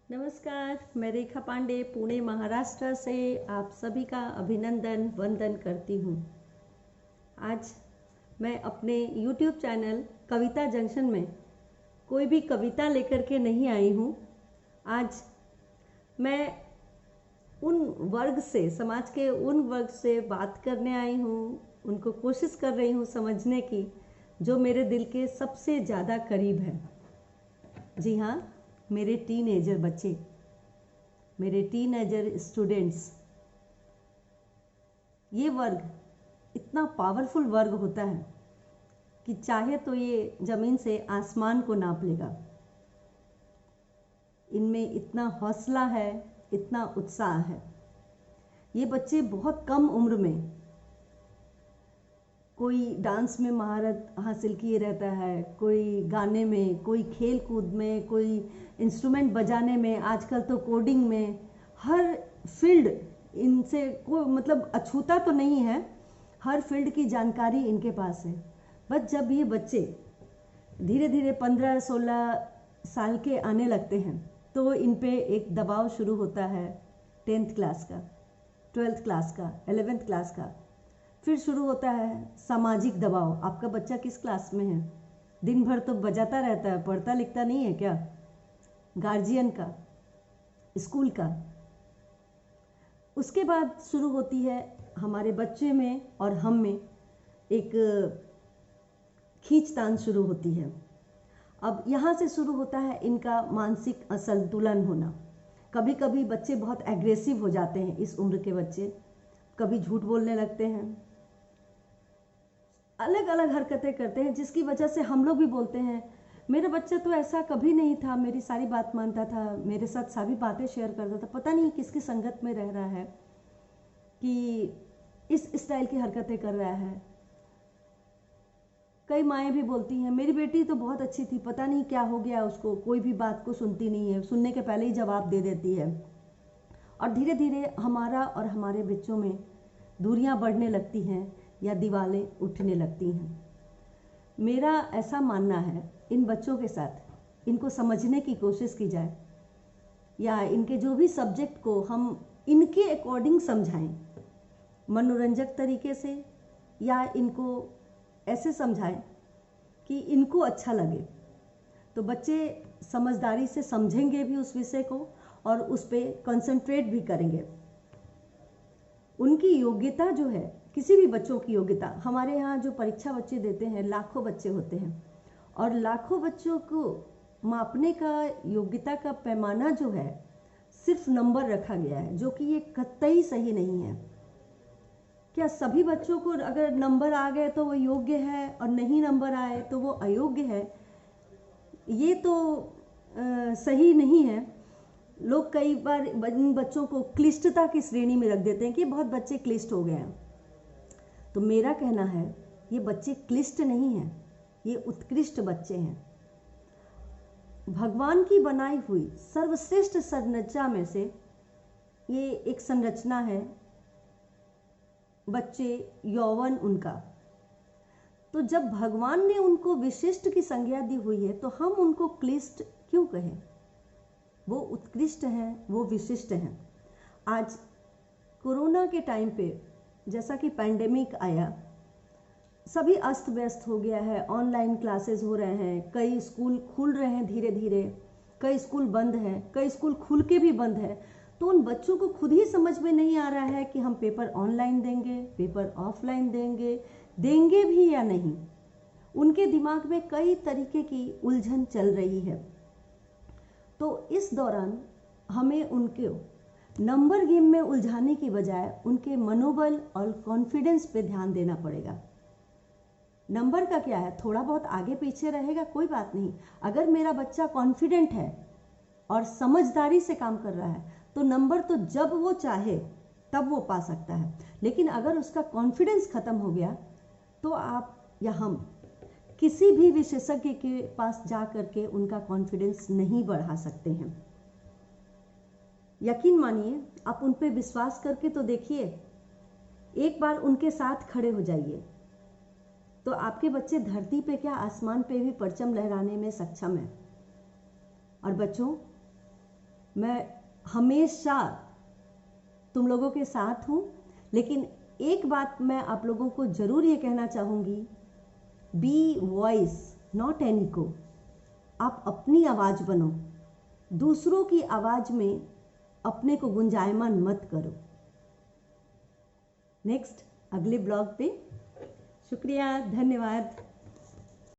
नमस्कार, मैं रेखा पांडे पुणे महाराष्ट्र से आप सभी का अभिनंदन वंदन करती हूँ। आज मैं अपने YouTube चैनल कविता जंक्शन में कोई भी कविता लेकर के नहीं आई हूँ। आज मैं उन वर्ग से, समाज के उन वर्ग से बात करने आई हूँ, उनको कोशिश कर रही हूँ समझने की, जो मेरे दिल के सबसे ज़्यादा करीब है। जी हाँ, मेरे टीनेजर बच्चे, मेरे टीनेजर स्टूडेंट्स। ये वर्ग इतना पावरफुल वर्ग होता है कि चाहे तो ये ज़मीन से आसमान को नाप लेगा। इनमें इतना हौसला है, इतना उत्साह है। ये बच्चे बहुत कम उम्र में कोई डांस में महारत हासिल किए रहता है, कोई गाने में, कोई खेल कूद में, कोई इंस्ट्रूमेंट बजाने में, आजकल तो कोडिंग में, हर फील्ड इनसे कोई मतलब अछूता तो नहीं है। हर फील्ड की जानकारी इनके पास है। बस जब ये बच्चे धीरे धीरे 15-16 साल के आने लगते हैं तो इन पे एक दबाव शुरू होता है 10th क्लास का, 12th क्लास का, 11th क्लास का। फिर शुरू होता है सामाजिक दबाव। आपका बच्चा किस क्लास में है? दिन भर तो बजाता रहता है, पढ़ता लिखता नहीं है क्या? गार्जियन का, स्कूल का। उसके बाद शुरू होती है हमारे बच्चे में और हम में एक खींचतान शुरू होती है। अब यहाँ से शुरू होता है इनका मानसिक असंतुलन होना। कभी कभी बच्चे बहुत एग्रेसिव हो जाते हैं। इस उम्र के बच्चे कभी झूठ बोलने लगते हैं, अलग अलग हरकतें करते हैं, जिसकी वजह से हम लोग भी बोलते हैं मेरा बच्चा तो ऐसा कभी नहीं था, मेरी सारी बात मानता था, मेरे साथ सारी बातें शेयर करता था। पता नहीं किसकी संगत में रह रहा है कि इस स्टाइल की हरकतें कर रहा है। कई माएँ भी बोलती हैं मेरी बेटी तो बहुत अच्छी थी, पता नहीं क्या हो गया उसको, कोई भी बात को सुनती नहीं है, सुनने के पहले ही जवाब दे देती है। और धीरे धीरे हमारा और हमारे बच्चों में दूरियां बढ़ने लगती हैं या दीवारें उठने लगती हैं। मेरा ऐसा मानना है इन बच्चों के साथ इनको समझने की कोशिश की जाए, या इनके जो भी सब्जेक्ट को हम इनके अकॉर्डिंग समझाएं, मनोरंजक तरीके से, या इनको ऐसे समझाएं कि इनको अच्छा लगे। तो बच्चे समझदारी से समझेंगे भी उस विषय को और उस पर कंसंट्रेट भी करेंगे। उनकी योग्यता जो है, किसी भी बच्चों की योग्यता, हमारे यहाँ जो परीक्षा बच्चे देते हैं लाखों बच्चे होते हैं, और लाखों बच्चों को मापने का योग्यता का पैमाना जो है सिर्फ नंबर रखा गया है, जो कि ये कतई सही नहीं है। क्या सभी बच्चों को अगर नंबर आ गए तो वो योग्य है और नहीं नंबर आए तो वो अयोग्य है? ये तो सही नहीं है। लोग कई बार इन बच्चों को क्लिष्टता की श्रेणी में रख देते हैं कि बहुत बच्चे क्लिष्ट हो गए हैं। तो मेरा कहना है ये बच्चे क्लिष्ट नहीं हैं, ये उत्कृष्ट बच्चे हैं। भगवान की बनाई हुई सर्वश्रेष्ठ संरचना में से ये एक संरचना है, बच्चे, यौवन उनका। तो जब भगवान ने उनको विशिष्ट की संज्ञा दी हुई है तो हम उनको क्लिष्ट क्यों कहें? वो उत्कृष्ट हैं, वो विशिष्ट हैं। आज कोरोना के टाइम पे जैसा कि पैंडेमिक आया, सभी अस्त व्यस्त हो गया है, ऑनलाइन क्लासेस हो रहे हैं, कई स्कूल खुल रहे हैं धीरे धीरे, कई स्कूल बंद हैं, कई स्कूल खुल के भी बंद है। तो उन बच्चों को खुद ही समझ में नहीं आ रहा है कि हम पेपर ऑनलाइन देंगे, पेपर ऑफलाइन देंगे भी या नहीं। उनके दिमाग में कई तरीके की उलझन चल रही है। तो इस दौरान हमें उनके नंबर गेम में उलझाने की बजाय उनके मनोबल और कॉन्फिडेंस पे ध्यान देना पड़ेगा। नंबर का क्या है, थोड़ा बहुत आगे पीछे रहेगा, कोई बात नहीं। अगर मेरा बच्चा कॉन्फिडेंट है और समझदारी से काम कर रहा है तो नंबर तो जब वो चाहे तब वो पा सकता है। लेकिन अगर उसका कॉन्फिडेंस खत्म हो गया तो आप या हम किसी भी विशेषज्ञ के पास जा करके उनका कॉन्फिडेंस नहीं बढ़ा सकते हैं। यकीन मानिए, आप उन पे विश्वास करके तो देखिए, एक बार उनके साथ खड़े हो जाइए तो आपके बच्चे धरती पे क्या आसमान पे भी परचम लहराने में सक्षम है। और बच्चों, मैं हमेशा तुम लोगों के साथ हूँ। लेकिन एक बात मैं आप लोगों को ज़रूर ये कहना चाहूँगी, be voice not an echo. आप अपनी आवाज़ बनो, दूसरों की आवाज़ में अपने को गुंजायमान मत करो। नेक्स्ट अगले ब्लॉग पे। शुक्रिया, धन्यवाद।